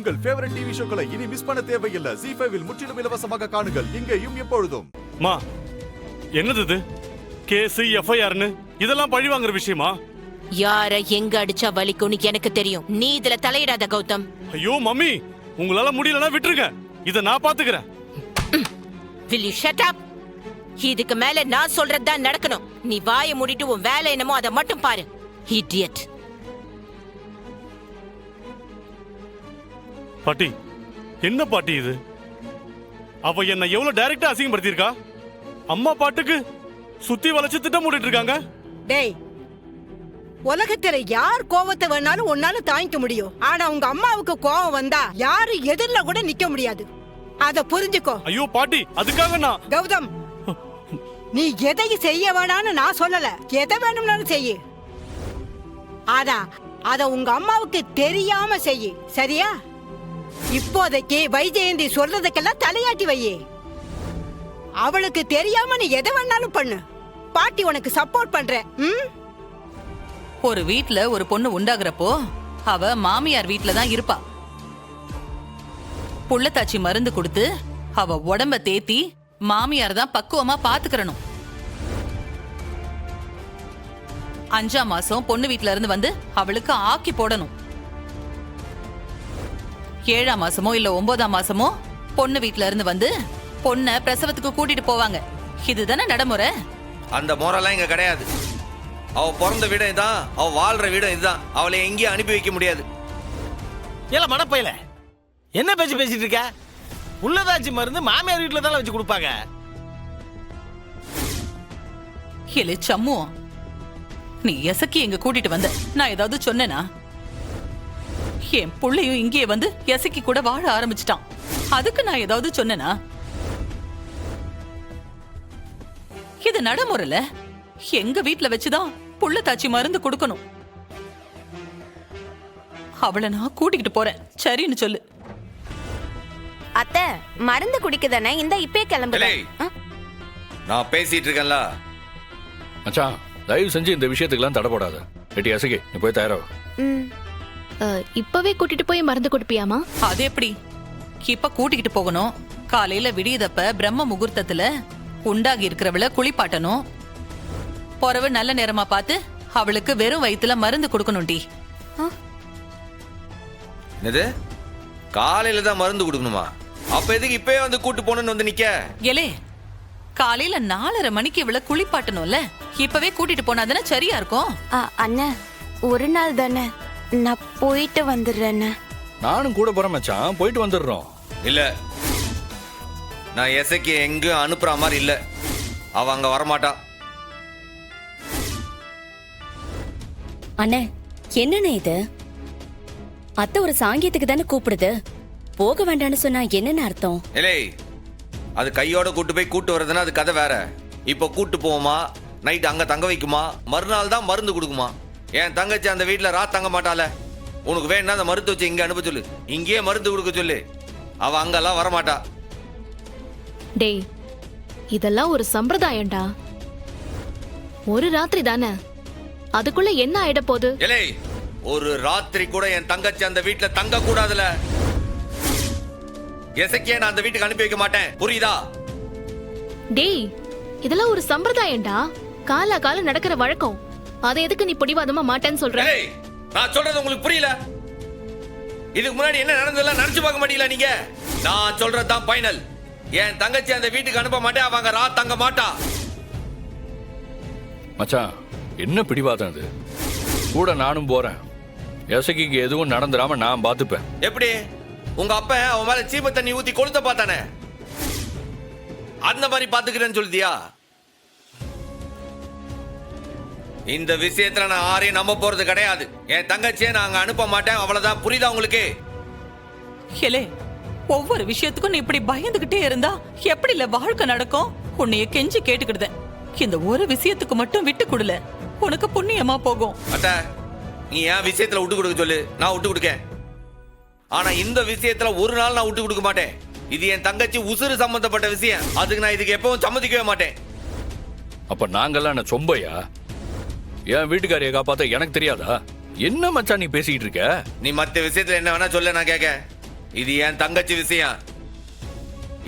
உங்கள் favourite TV ஷோக்களை இனி miss பண்ண தேவையில்லை. ZEE5 இல் முற்றிலும் இலவசமாக காணுங்கள். இங்கேயும் எப்பொழுதும். மா, என்னது இது? கேஸ் எஃப்ஐஆர்னு இதெல்லாம் பழி வாங்குற விஷயமா? யார எங்க அடிச்சா வலிக்கும்னு எனக்கு தெரியும். நீ இதுல தலையிடாத கௌதம். ஐயோ மம்மி, உங்களால முடியலன்னா விட்டுருங்க. இத நான் பாத்துக்கிறேன். Will you shut up? இதுக்கு மேல நான் சொல்றதுதான் நடக்கணும். நீ வாயை மூடிட்டு உன் வேலை என்னமோ அதை மட்டும் பாரு. Idiot. பாட்டி, என்ன பாட்டி இது? அவ என்ன எவ்வளவு டைரக்டா அசிங்கப்படுத்திருக்கா? அம்மா பாட்டுக்கு சுத்தி வளைச்சு திட்டம் போட்டுட்டு இருக்காங்க. டேய், உலகத்துல யார் கோவத்தை வேணாலும் உன்னால தாங்கிக்க முடியும். ஆனா உங்க அம்மாவுக்கு கோவம் வந்தா யாரு எதிரில கூட நிக்க முடியாது. அத புரிஞ்சுக்கோ. ஐயோ பாட்டி, அதுக்காக நான் கௌதம், நீ எதையும் செய்ய வேணான்னு நான் சொல்லல. எதை வேணும்னாலும் செய்யு. ஆனா அத உங்க அம்மாவுக்கு தெரியாம செய்யு, சரியா? இப்போதைக்கு வைஜெயந்தி சொல்றதுக்கெல்லாம் தலையாட்டி வையே. அவளுக்கு தெரியாம நீ எதை வேணாலும் பண்ணு. பாட்டி உனக்கு சப்போர்ட் பண்றேன். ஒரு வீட்ல ஒரு பொண்ணு உண்டாகிறப்போ அவ மாமியார் வீட்ல தான் இருப்பா. புள்ளத்தாச்சி மருந்து கொடுத்து அவ உடம்ப தேத்தி மாமியார் தான் பக்குவமா பாத்துக்கிறணும். 5ஆம் மாசம் பொண்ணு வீட்ல இருந்து வந்து அவளுக்கு ஆக்கி போடணும். 7ஆம் மாசமோ இல்ல 9ஆம் மாசமோ பொண்ணு வீட்ல இருந்து வந்து பொண்ண பிரசவத்துக்கு கூட்டிட்டு போவாங்க. இதுதானே நடைமுறை. அந்த முறைலாம் இங்க கிடையாது. அவ பிறந்த வீடம் இதுதான், அவ வாழ்ற வீடம் இதுதான். அவளை எங்கேயும் அனுப்பி வைக்க முடியாது. ஏல மனப்பையில என்ன பேச்சு பேசிட்டு இருக்க? உள்ளதாச்சி மருந்து மாமியார் வீட்டுல தானே வச்சு கொடுப்பாங்க. இல்ல சம்மு, நீ எசக்கி எங்க கூட்டிட்டு வந்த, நான் ஏதாவது சொன்னேனா? என் புள்ளையும் இங்கே வந்து எசக்கி கூட வாழ ஆரம்பிச்சிட்டான். அதுக்கு நான் ஏதாவது சொன்னேனா? இது நடைமுறைல எங்க வீட்ல வச்சுதான் புள்ளத்தாச்சி மருந்து கொடுக்கணும். அவளை நான் கூட்டிக்கிட்டு போறேன், சரின்னு சொல்லு. அத்தை, மருந்து குடிக்குதானே? இந்த இப்பே கிளம்புல. நான் பேசிட்டு இருக்கேன்ல. மச்சான், தயவு செஞ்சு இந்த விஷயத்துக்குலாம் தடை போடாத. எட்டி அசகி, நீ போய் தயாராக. இப்பவே கூட்டிட்டு போய் மருந்து கொடுப்பியாமா? அது எப்படி? இப்ப கூட்டிக்கிட்டு போகணும். காலையில விடியதப்ப பிரம்ம முகூர்த்தத்துல உண்டாகி இருக்கிறவள குளிப்பாட்டணும். பொறவு நல்ல நேரமா பார்த்து அவளுக்கு வெறும் வயித்துல மருந்து கொடுக்கணும்டி. என்னது? காலையில தான் மருந்து கொடுக்கணுமா? அப்ப எதுக்கு இப்பவே வந்து கூட்டு போனன்னு வந்து நிக்க? ஏலே, காலையில 4:30 மணிக்கு இவள குளிப்பாட்டணும்ல. இப்பவே கூட்டிட்டு போனாதானே சரியா இருக்கும். அண்ணன், ஒரு நாள் தானே, நான் போயிட்டு வந்துடுறேன். நானும் கூட போறேன் மச்சான், போயிட்டு வந்துடுறோம். இல்ல, நான் எசைக்கு எங்கேயும் அனுப்புற மாதிரி இல்ல. அவ அங்க வரமாட்டா. அண்ணே, என்னண்ணே இது? அத்தை ஒரு சாங்கியத்துக்கு தானே கூப்பிடுது. போக வேண்டாம்னு சொன்னா என்னன்னு அர்த்தம்? இல்லை, அது கையோட கூட்டு போய் கூட்டு வர்றதுன்னா அது கதை வேற. இப்ப கூட்டு போவோமா, நைட் அங்க தங்க வைக்குமா, மறுநாள் தான் மருந்து கொடுக்குமா. என் தங்கச்சி அந்த வீட்டுல தங்க மாட்டாள. உனக்கு வேணா அந்த மருந்து வச்சு இங்க அனுப்ப சொல்லு. இங்கேயே மருந்து கொடுக்க சொல்லு. அவ அங்கெல்லாம் வரமாட்டா. டேய், இதெல்லாம் ஒரு சம்பிரதாயம்டா. ஒரு ராத்திரி தானே, அதுக்குள்ள என்ன ஆயிட போகுது? இல்லை, ஒரு ராத்திரி கூட என் தங்கச்சி அந்த வீட்டுல தங்க கூடாதுல. எசக்கியே நான் அந்த வீட்டுக்கு அனுப்பி வைக்க மாட்டேன், புரியுதா? டேய், இதெல்லாம் ஒரு சம்பிரதாயம்டா. காலா காலம் நடக்கிற வழக்கம். அதை எதுக்கு நீ பிடிவாதமா மாட்டேன்னு சொல்ற? நான் சொல்றது உங்களுக்கு புரியல? இதுக்கு முன்னாடி என்ன நடந்ததெல்லாம் நினைச்சு பார்க்க மாட்டீங்களா நீங்க? நான் சொல்றதுதான் ஃபைனல். என் தங்கச்சி அந்த வீட்டுக்கு அனுப்ப மாட்டேன். அவங்க தங்க மாட்டா. மச்சான், என்ன பிடிவாதம் இது? கூட நானும் போறேன். எசகிக்கு எதுவும் நடந்துடாம நான் பாத்துப்பேன். எப்படி? உங்க அப்ப அவன் மேல சீம தண்ணி ஊத்தி கொளுத்த பார்த்தானே, அந்த மாதிரி பாத்துக்கிறேன்னு சொல்லியா? இந்த விஷயத்துல நான் யாரையும் நம்ப போறது கிடையாது. என் தங்கச்சியை நாங்க அனுப்ப மாட்டேன், அவ்வளவுதான். புரியுதா உங்களுக்கு? ஏலே, ஒவ்வொரு விஷயத்துக்கும் நீ இப்படி பயந்துகிட்டே இருந்தா எப்படி இல்ல வாழ்க்கை நடக்கும்? உன்னைய கெஞ்சி கேட்டுக்கிடுதேன், இந்த ஒரு விஷயத்துக்கு மட்டும் விட்டு கொடுல, உனக்கு புண்ணியமா போகும். அட்டா, நீ என் விஷயத்துல விட்டு கொடுக்க சொல்லு, நான் விட்டு கொடுக்கேன். ஆனா இந்த விஷயத்துல ஒரு நாள் நான் விட்டு கொடுக்க மாட்டேன். இது என் தங்கச்சி உசுறு சம்பந்தப்பட்ட விஷயம். அதுக்கு நான் இதுக்கு எப்பவும் சம்மதிக்கவே மாட்டேன். அப்ப நாங்கெல்லாம் என்ன சொம்பையா? என் வீட்டுக்காரியை காப்பாத்த எனக்கு தெரியாதா? என்ன மச்சான் நீ பேசிக்கிட்டு இருக்க? நீ மத்த விஷயத்துல என்ன வேணா சொல்ல, நான் கேட்க. இது என் தங்கச்சி விஷயம்.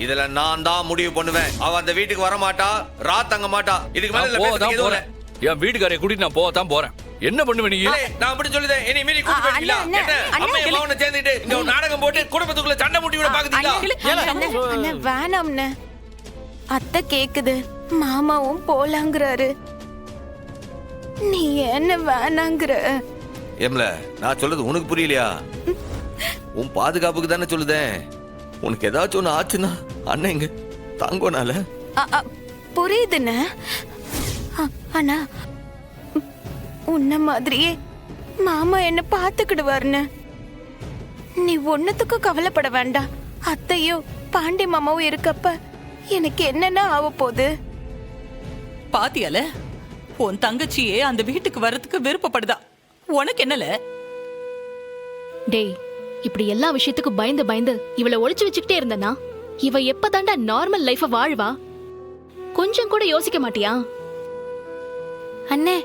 இதுல நான் தான் முடிவு பண்ணுவேன். அவ அந்த வீட்டுக்கு வர மாட்டா, ராத் தங்க மாட்டா. இதுக்கு மேல நான் போதான் போறேன். என் வீட்டுக்காரைய கூட்டிட்டு நான் போதான் போறேன். என்ன பண்ணுவ நீ? நான் அப்படி சொல்லுதேன். இனி மீறி கூட்டி போயிட்டீங்களா? என்ன அம்மா அம்மாவன சேர்ந்துட்டு இந்த ஒரு நாடகம் போட்டு குடும்பத்துக்குள்ள சண்டை மூட்டி விட பாக்குறீங்களா? வேணாம்னு அத்தை கேக்குது. மாமாவும் போலாங்கிறாரு. நீ என்ன வேணாங்கிற? ஏம்ல, நான் சொல்றது உனக்கு புரியலையா? உன் பாதுகாப்புக்கு தானே சொல்லுதேன். உனக்கு ஏதாச்சும் ஒண்ணு ஆச்சுன்னா அண்ணன் இங்க தாங்கோனால. புரியுதுன்னு. ஆனா உன்ன மாதிரியே மாமா என்ன பாத்துக்கிடுவாருன்னு. நீ ஒன்னத்துக்கும் கவலைப்பட வேண்டாம். அத்தையோ பாண்டி மாமாவும் இருக்கப்ப எனக்கு என்னென்ன ஆக போகுது? பாத்தியால உன் தங்கச்சியே அந்த வீட்டுக்கு வர்றதுக்கு விருப்பப்படுதா. உனக்கு என்னல? டேய், இப்படி எல்லா விஷயத்துக்கும் பயந்து பயந்து இவளை ஒளிச்சு வச்சுக்கிட்டே இருந்தனா இவ எப்பதாண்டா நார்மல் லைஃப வாழ்வா? கொஞ்சம் கூட யோசிக்க மாட்டியா? அண்ணே,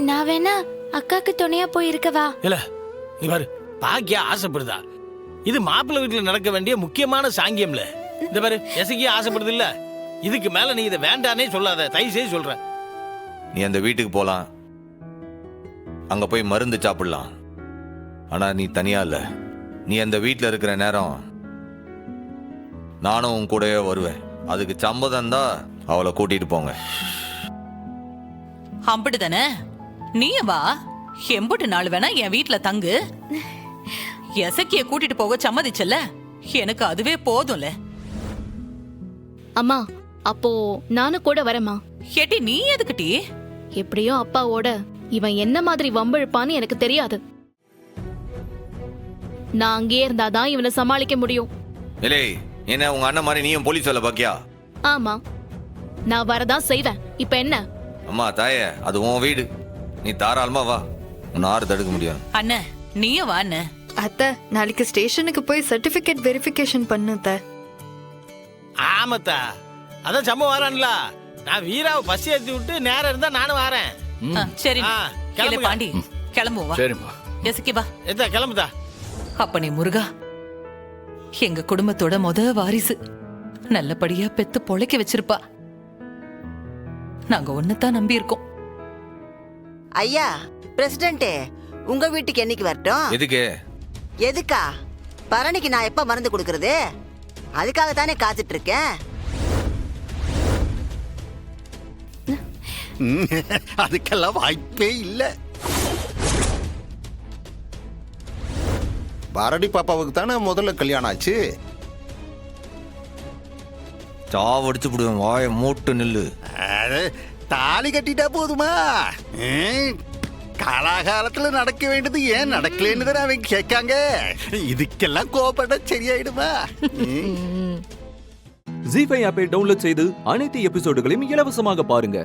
நான் வேணா அக்காக்கு துணையா போயிருக்கவா? இல்ல, நீ பாரு, பாக்கியா ஆசைப்படுதா? இது மாப்பிள்ளை வீட்டுல நடக்க வேண்டிய முக்கியமான சாங்கியம்ல. இந்த பாரு, எசகியா ஆசைப்படுது இல்ல. இதுக்கு மேல நீ இதை வேண்டானே சொல்லாத. தயவு செய்து சொல்ற. நீ அந்த வீட்டுக்கு போலாம், அங்க போய் மருந்து சாப்பிடலாம். ஆனா நீ தனியா இல்ல. நீ அந்த வீட்டுல இருக்கிற நேரம் நானும் உன் கூடவே வருவேன். அதுக்கு சம்மதம் தான் அவளை கூட்டிட்டு போங்க. அப்படிதானே? நீ வா, எம்புட்டு நாள் வேணா என் வீட்டுல தங்கு. எசக்கிய கூட்டிட்டு போக சம்மதிச்சல, எனக்கு அதுவே போதும்ல. அம்மா, அப்போ நானும் கூட வரேம்மா. ஏட்டி, நீ எதுக்குட்டி? எப்படியோ அப்பாவோட இவன் என்ன மாதிரி வம்பிழுப்பான்னு எனக்கு தெரியாது. நான் அங்கேயே இருந்தாதான் இவனை சமாளிக்க முடியும். இல்லை, என்ன உங்க அண்ணன் மாதிரி நீயும் போலீஸ் வேலை பாக்கியா? ஆமா, நான் வரதான் செய்வேன். இப்ப என்ன? அம்மா தாயே, அது உன் வீடு. நீ தாராளமா வா, உன்னை ஆறு தடுக்க முடியாது. அண்ணன், நீயும் வா அண்ணன். அத்தை, நாளைக்கு ஸ்டேஷனுக்கு போய் சர்டிபிகேட் வெரிஃபிகேஷன் பண்ணுத்த. ஆமாத்தா, அதான் சம்பவம் வரான்ல. நான் வீராவை பஸ் ஏற்றி விட்டு நேரம் இருந்தா நானும் வரேன். சரி கிளம்பு பாண்டி, கிளம்புவா. சரிம்மா. எசக்கி வா. எதா கிளம்புதா? அப்பனே முருகா, எங்க குடும்பத்தோட வாரிசு நல்லபடியா பெத்து பொழைக்க வச்சிருப்பா. நாங்க ஒன்னதான் நம்பி இருக்கோம். ஐயா பிரசிடென்ட், உங்க வீட்டுக்கு என்னைக்கு வரட்டும்? எதுக்கு? எதுக்கா? பரணிக்கு நான் எப்ப மருந்து கொடுக்கறது? அதுக்காக தானே காத்துட்டு இருக்கேன். அதுக்கெல்லாம் வாய்ப்பே இல்ல. பரணி பாப்பாவுக்கு தானே முதல்ல கல்யாணம் ஆச்சு. சாவடிச்சு போடுவேன். வாயை மூட்டு நில்லு. தாலி கட்டிட்டா போதுமா? காலாகாலத்துல நடக்க வேண்டியது ஏன் நடக்கலன்னு தானே அவங்க கேட்காங்க. இதுக்கெல்லாம் கோபப்பட சரியாயிடுமா? ஜீ5 ஆப்பை டவுன்லோட் செய்து அனைத்து எபிசோடுகளையும் இலவசமாக பாருங்க.